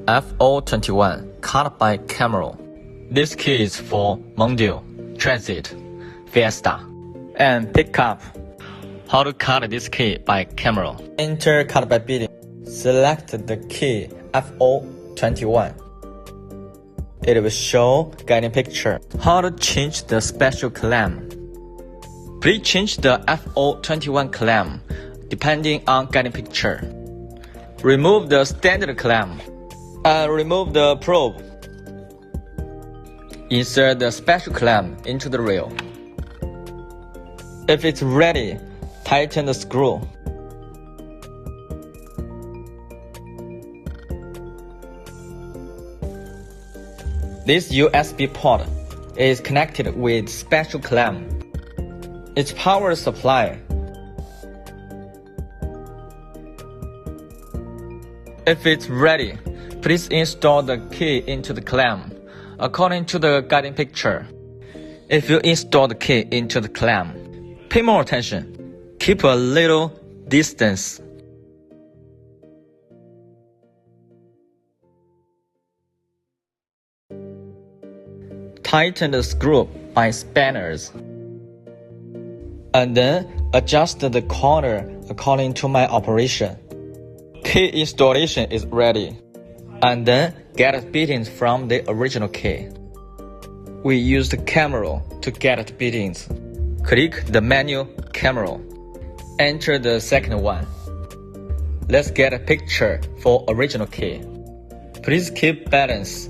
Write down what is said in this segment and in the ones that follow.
FO21 cut by camera. This key is for Mondial, Transit, Fiesta, and Pickup. How to cut this key by camera? Enter cut by bidding. Select the key FO21. It will show guiding picture. How to change the special clamp? Please change the FO21 clamp depending on guiding picture. Remove the standard clamp and remove the probe. Insert the special clamp into the reel. If it's ready, tighten the screw. This USB port is connected with special clamp. Its power supply. If it's ready, please install the key into the clamp according to the guiding picture. If you install the key into the clamp, pay more attention. Keep a little distance. Tighten the screw by spanners. And then adjust the corner according to my operation. Key installation is ready. And then get biddings from the original key. We use the camera to get biddings. Click the menu camera. Enter the second one. Let's get a picture for original key. Please keep balance.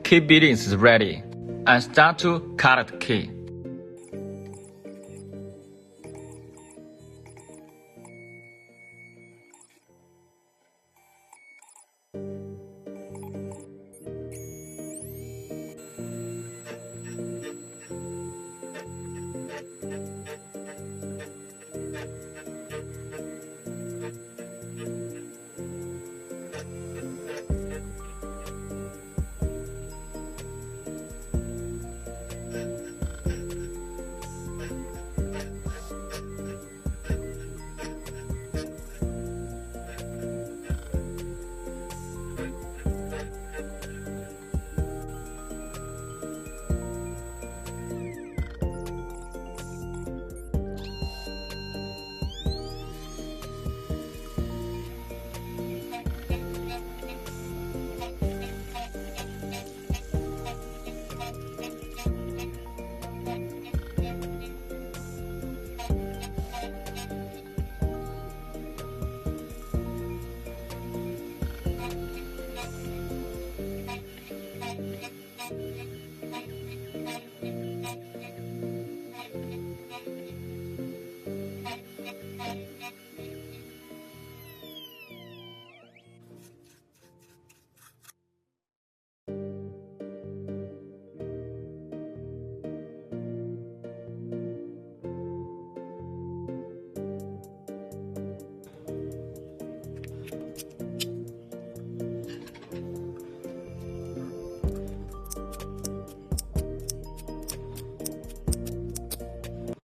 Key biddings is ready, and start to cut the key.